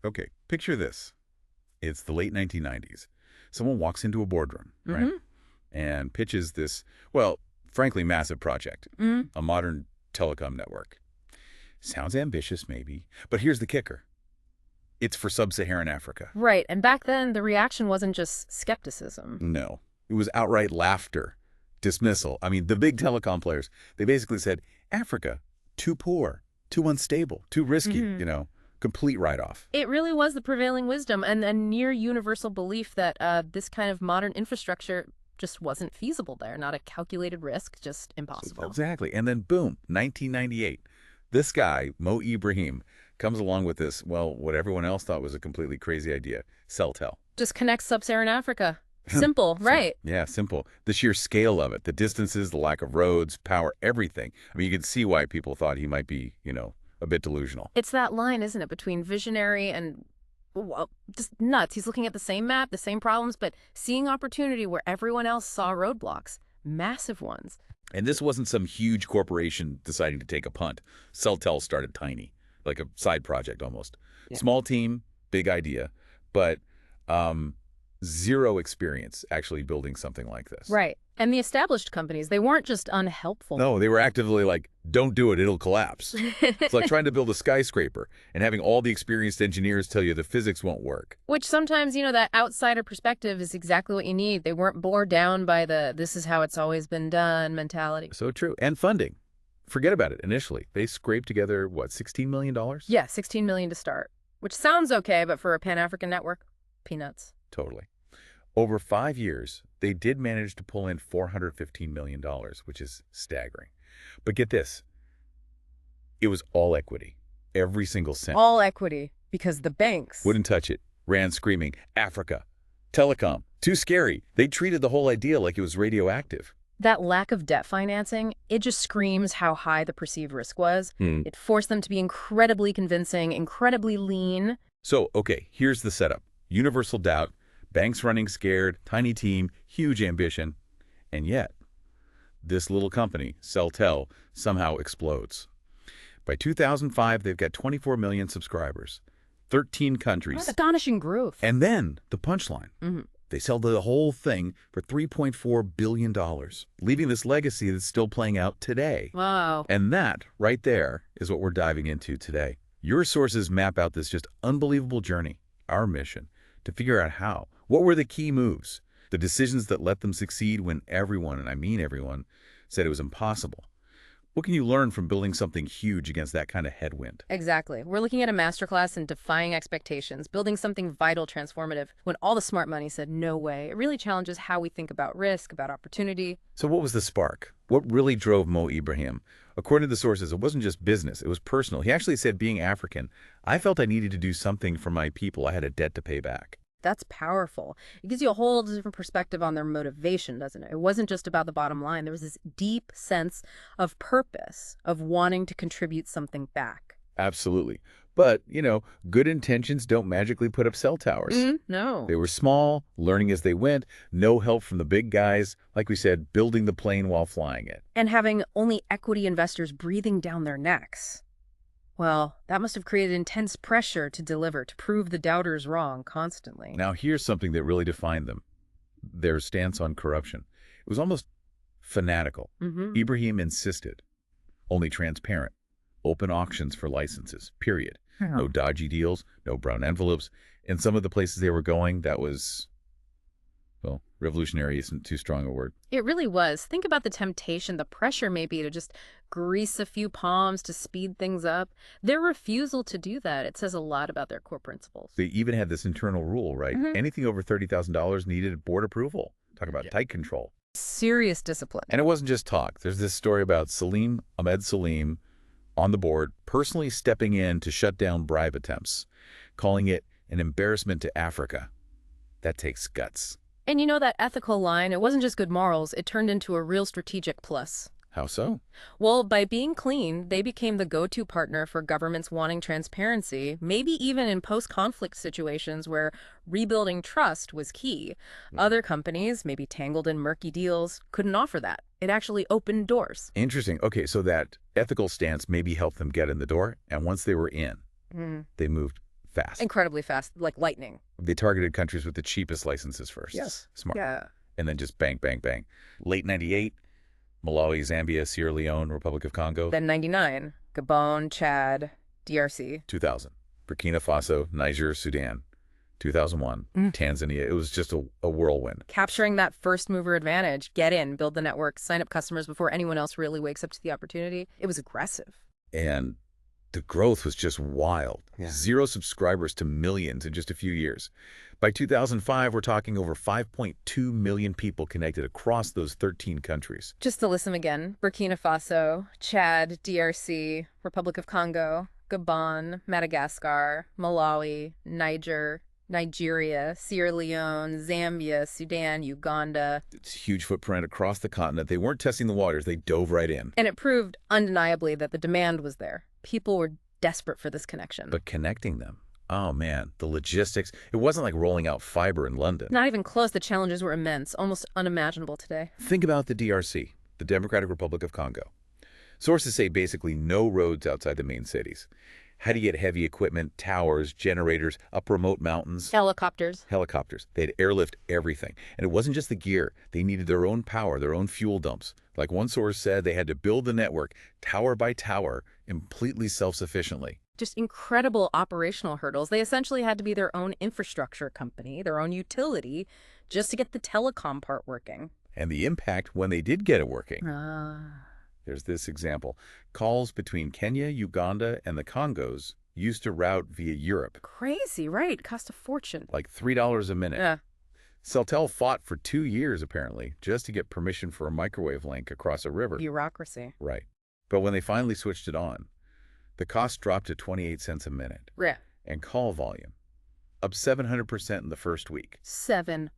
Okay, picture this. It's the late 1990s. Someone walks into a boardroom, right, and pitches this, well, frankly, massive project, a modern telecom network. Sounds ambitious, maybe, but here's the kicker. It's for sub-Saharan Africa. Right, and back then, the reaction wasn't just skepticism. No, it was outright laughter, dismissal. I mean, the big telecom players, they basically said, Africa, too poor, too unstable, too risky, complete write-off. It really was the prevailing wisdom and a near universal belief that this kind of modern infrastructure just wasn't feasible there. Not a calculated risk, just impossible. Exactly. And then boom, 1998. This guy, Mo Ibrahim, comes along with this, well, what everyone else thought was a completely crazy idea, Celtel. Just connects sub-Saharan Africa. Simple, right? Yeah, simple. The sheer scale of it, the distances, the lack of roads, power, everything. I mean, you can see why people thought he might be, a bit delusional. It's that line, isn't it, between visionary and, well, just nuts. He's looking at the same map, the same problems, but seeing opportunity where everyone else saw roadblocks, massive ones. And this wasn't some huge corporation deciding to take a punt. Celtel started tiny, like a side project almost. Yeah. Small team, big idea, but zero experience actually building something like this. Right. And the established companies, they weren't just unhelpful. No, they were actively like, don't do it, it'll collapse. It's like trying to build a skyscraper and having all the experienced engineers tell you the physics won't work. Which sometimes, that outsider perspective is exactly what you need. They weren't bored down by the this is how it's always been done mentality. So true. And funding. Forget about it initially. They scraped together, what, $16 million? Yeah, $16 million to start. Which sounds okay, but for a Pan-African network, peanuts. Totally. Over 5 years, they did manage to pull in $415 million, which is staggering. But get this. It was all equity. Every single cent. All equity, because the banks wouldn't touch it. Ran screaming, Africa, Telecom, too scary. They treated the whole idea like it was radioactive. That lack of debt financing, it just screams how high the perceived risk was. It forced them to be incredibly convincing, incredibly lean. So, okay, here's the setup. Universal doubt. Banks running scared, tiny team, huge ambition. And yet, this little company, Celtel, somehow explodes. By 2005, they've got 24 million subscribers, 13 countries. Astonishing growth. And then the punchline. They sell the whole thing for $3.4 billion, leaving this legacy that's still playing out today. Wow. And that, right there, is what we're diving into today. Your sources map out this just unbelievable journey, our mission, to figure out how. What were the key moves? The decisions that let them succeed when everyone, and I mean everyone, said it was impossible. What can you learn from building something huge against that kind of headwind? Exactly. We're looking at a masterclass in defying expectations, building something vital, transformative, when all the smart money said no way. It really challenges how we think about risk, about opportunity. So what was the spark? What really drove Mo Ibrahim? According to the sources, it wasn't just business, it was personal. He actually said, being African, I felt I needed to do something for my people. I had a debt to pay back. That's powerful. It gives you a whole different perspective on their motivation, doesn't it? It wasn't just about the bottom line. There was this deep sense of purpose, of wanting to contribute something back. Absolutely. But, good intentions don't magically put up cell towers. No. They were small, learning as they went, no help from the big guys, like we said, building the plane while flying it. And having only equity investors breathing down their necks. Well, that must have created intense pressure to deliver, to prove the doubters wrong constantly. Now, here's something that really defined them. Their stance on corruption. It was almost fanatical. Ibrahim insisted. Only transparent. Open auctions for licenses, period. No dodgy deals, no brown envelopes. In some of the places they were going, that was, well, revolutionary isn't too strong a word. It really was. Think about the temptation, the pressure maybe to just grease a few palms to speed things up. Their refusal to do that, it says a lot about their core principles. They even had this internal rule, right? Anything over $30,000 needed board approval. Talk about tight control. Serious discipline. And it wasn't just talk. There's this story about Ahmed Salim on the board personally stepping in to shut down bribe attempts, calling it an embarrassment to Africa. That takes guts. And that ethical line, it wasn't just good morals, it turned into a real strategic plus. How so? Well, by being clean, they became the go-to partner for governments wanting transparency, maybe even in post-conflict situations where rebuilding trust was key. Other companies, maybe tangled in murky deals, couldn't offer that. It actually opened doors. Interesting. Okay, so that ethical stance maybe helped them get in the door, and once they were in, they moved Fast. Incredibly fast, like lightning. They targeted countries with the cheapest licenses first. Yes. Smart. Yeah. And then just bang, bang, bang. Late 98, Malawi, Zambia, Sierra Leone, Republic of Congo. Then 99, Gabon, Chad, DRC. 2000, Burkina Faso, Niger, Sudan. 2001, Tanzania. It was just a whirlwind. Capturing that first mover advantage, get in, build the network, sign up customers before anyone else really wakes up to the opportunity. It was aggressive. And the growth was just wild. Yeah. 0 subscribers to millions in just a few years. By 2005, we're talking over 5.2 million people connected across those 13 countries. Just to list them again, Burkina Faso, Chad, DRC, Republic of Congo, Gabon, Madagascar, Malawi, Nigeria, Sierra Leone, Zambia, Sudan, Uganda. It's a huge footprint across the continent. They weren't testing the waters. They dove right in. And it proved undeniably that the demand was there. People were desperate for this connection. But connecting them, oh man, the logistics. It wasn't like rolling out fiber in London. Not even close. The challenges were immense, almost unimaginable today. Think about the DRC, the Democratic Republic of Congo. Sources say basically no roads outside the main cities. How do you get heavy equipment, towers, generators, up remote mountains? Helicopters. They had airlift everything. And it wasn't just the gear. They needed their own power, their own fuel dumps. Like one source said, they had to build the network tower by tower, completely self-sufficiently. Just incredible operational hurdles. They essentially had to be their own infrastructure company, their own utility, just to get the telecom part working. And the impact when they did get it working. There's this example. Calls between Kenya, Uganda, and the Congos used to route via Europe. Crazy, right? Cost a fortune. Like $3 a minute. Yeah. Celtel fought for 2 years, apparently, just to get permission for a microwave link across a river. Bureaucracy. Right. But when they finally switched it on, the cost dropped to 28 cents a minute. Yeah. And call volume up 700% in the first week. 700%.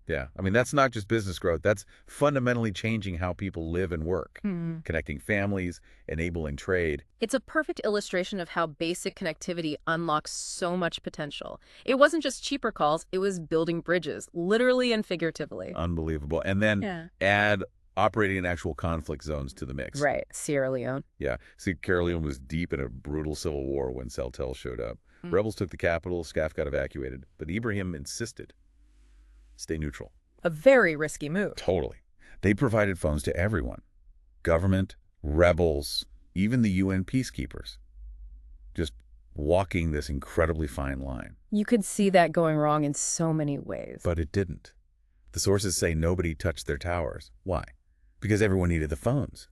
Yeah. I mean, that's not just business growth. That's fundamentally changing how people live and work, connecting families, enabling trade. It's a perfect illustration of how basic connectivity unlocks so much potential. It wasn't just cheaper calls, it was building bridges, literally and figuratively. Unbelievable. And then add operating in actual conflict zones to the mix. Right. Sierra Leone. Yeah. See, Sierra Leone was deep in a brutal civil war when Celtel showed up. Rebels took the capital, SCAF got evacuated, but Ibrahim insisted, stay neutral. A very risky move. Totally. They provided phones to everyone. Government, rebels, even the UN peacekeepers. Just walking this incredibly fine line. You could see that going wrong in so many ways. But it didn't. The sources say nobody touched their towers. Why? Because everyone needed the phones.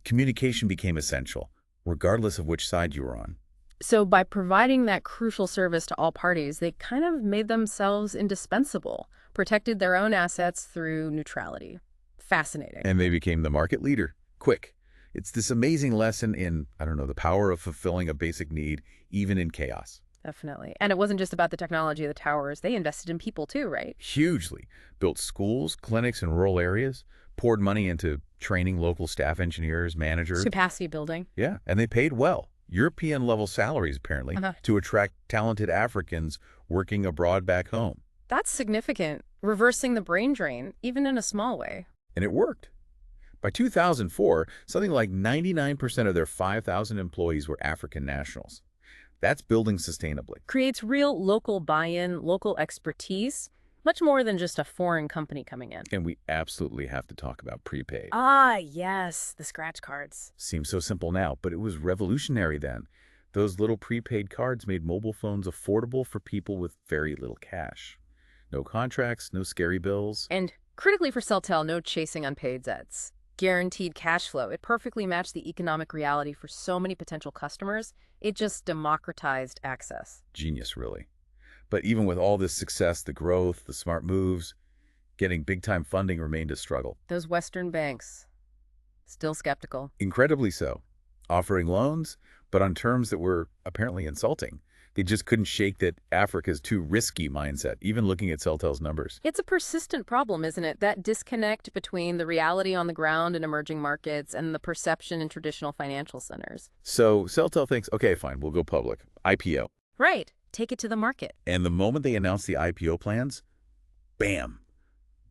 Communication became essential, regardless of which side you were on. So by providing that crucial service to all parties, they kind of made themselves indispensable, protected their own assets through neutrality. Fascinating. And they became the market leader. Quick. It's this amazing lesson in, the power of fulfilling a basic need, even in chaos. Definitely. And it wasn't just about the technology of the towers. They invested in people too, right? Hugely. Built schools, clinics in rural areas, poured money into training local staff engineers, managers. Capacity building. Yeah, and they paid well. European-level salaries, apparently, to attract talented Africans working abroad back home. That's significant. Reversing the brain drain, even in a small way. And it worked. By 2004, something like 99% of their 5,000 employees were African nationals. That's building sustainably. Creates real local buy-in, local expertise, much more than just a foreign company coming in. And we absolutely have to talk about prepaid. Ah, yes, the scratch cards. Seems so simple now, but it was revolutionary then. Those little prepaid cards made mobile phones affordable for people with very little cash. No contracts, no scary bills. And critically for Celtel, no chasing unpaid debts. Guaranteed cash flow. It perfectly matched the economic reality for so many potential customers. It just democratized access. Genius, really. But even with all this success, the growth, the smart moves, getting big-time funding remained a struggle. Those Western banks, still skeptical. Incredibly so. Offering loans, but on terms that were apparently insulting. They just couldn't shake that Africa's too risky mindset, even looking at Celtel's numbers. It's a persistent problem, isn't it? That disconnect between the reality on the ground in emerging markets and the perception in traditional financial centers. So Celtel thinks, okay, fine, we'll go public. IPO. Right. Take it to the market. And the moment they announce the IPO plans, bam,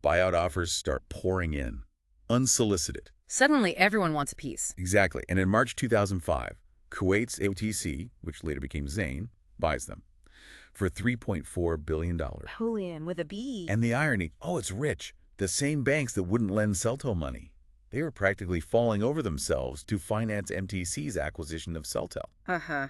buyout offers start pouring in, unsolicited. Suddenly, everyone wants a piece. Exactly. And in March 2005, Kuwait's OTC, which later became Zain, buys them. for $3.4 billion. Bullion with a B. And the irony, oh, it's rich. The same banks that wouldn't lend Celtel money. They were practically falling over themselves to finance MTC's acquisition of Celtel. Uh-huh.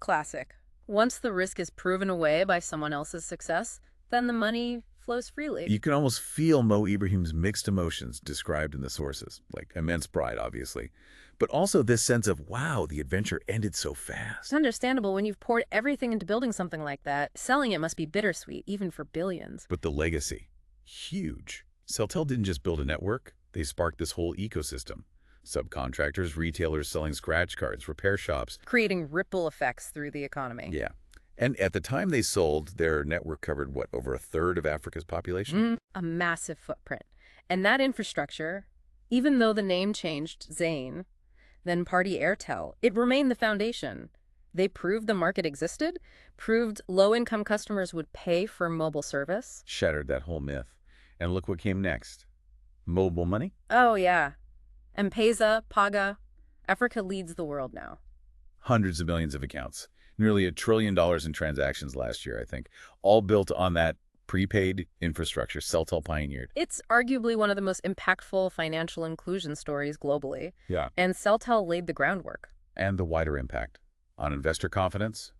Classic. Once the risk is proven away by someone else's success, then the money flows freely. You can almost feel Mo Ibrahim's mixed emotions described in the sources, like immense pride, obviously, but also this sense of, wow, the adventure ended so fast. It's understandable when you've poured everything into building something like that. Selling it must be bittersweet, even for billions. But the legacy, huge. Celtel didn't just build a network, they sparked this whole ecosystem. Subcontractors, retailers selling scratch cards, repair shops. Creating ripple effects through the economy. Yeah. And at the time they sold, their network covered, what, over a third of Africa's population? A massive footprint. And that infrastructure, even though the name changed, Zain, then Party Airtel, it remained the foundation. They proved the market existed, proved low-income customers would pay for mobile service. Shattered that whole myth. And look what came next. Mobile money? Oh, yeah. M-Pesa, Paga. Africa leads the world now. Hundreds of millions of accounts. Nearly $1 trillion in transactions last year, I think. All built on that prepaid infrastructure Celtel pioneered. It's arguably one of the most impactful financial inclusion stories globally. Yeah. And Celtel laid the groundwork. And the wider impact on investor confidence,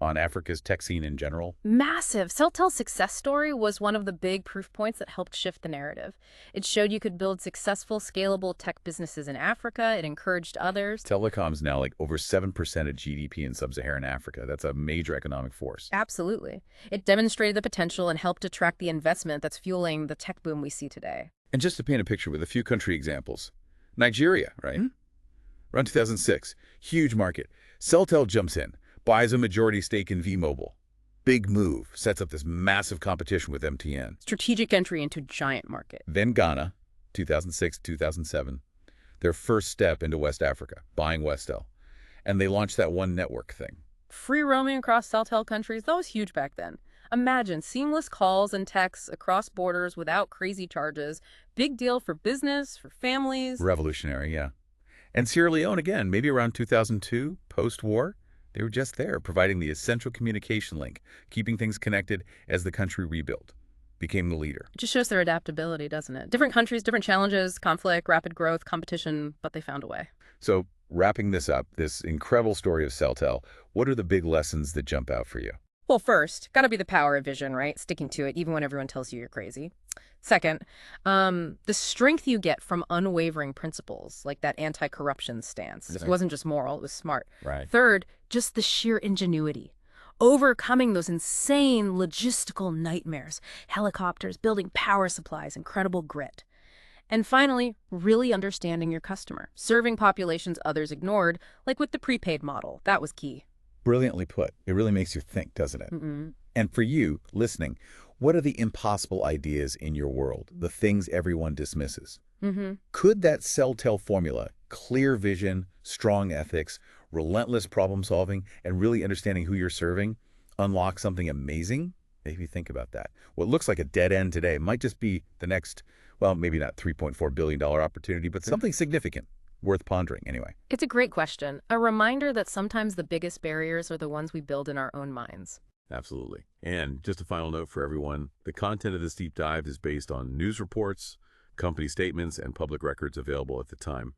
on Africa's tech scene in general. Massive. Celtel's success story was one of the big proof points that helped shift the narrative. It showed you could build successful, scalable tech businesses in Africa. It encouraged others. Telecom's now like over 7% of GDP in sub-Saharan Africa. That's a major economic force. Absolutely. It demonstrated the potential and helped attract the investment that's fueling the tech boom we see today. And just to paint a picture with a few country examples. Nigeria, right? Around 2006, huge market. Celtel jumps in, buys a majority stake in V-Mobile. Big move, sets up this massive competition with MTN. Strategic entry into giant market. Then Ghana, 2006, 2007, their first step into West Africa, buying Westel. And they launched that one network thing. Free roaming across Celtel countries, that was huge back then. Imagine seamless calls and texts across borders without crazy charges. Big deal for business, for families. Revolutionary, yeah. And Sierra Leone, again, maybe around 2002, post-war. They were just there, providing the essential communication link, keeping things connected as the country rebuilt, became the leader. It just shows their adaptability, doesn't it? Different countries, different challenges, conflict, rapid growth, competition, but they found a way. So wrapping this up, this incredible story of Celtel, what are the big lessons that jump out for you? Well, first, got to be the power of vision, right? Sticking to it, even when everyone tells you you're crazy. Second, the strength you get from unwavering principles, like that anti-corruption stance. It wasn't just moral, it was smart. Right. Third, just the sheer ingenuity. Overcoming those insane logistical nightmares. Helicopters, building power supplies, incredible grit. And finally, really understanding your customer. Serving populations others ignored, like with the prepaid model. That was key. Brilliantly put. It really makes you think, doesn't it? And for you, listening, what are the impossible ideas in your world, the things everyone dismisses? Could that Celtel formula, clear vision, strong ethics, relentless problem solving, and really understanding who you're serving, unlock something amazing? Maybe think about that. What looks like a dead end today might just be the next, well, maybe not $3.4 billion opportunity, but something significant. Worth pondering, anyway. It's a great question. A reminder that sometimes the biggest barriers are the ones we build in our own minds. Absolutely. And just a final note for everyone, the content of this deep dive is based on news reports, company statements, and public records available at the time.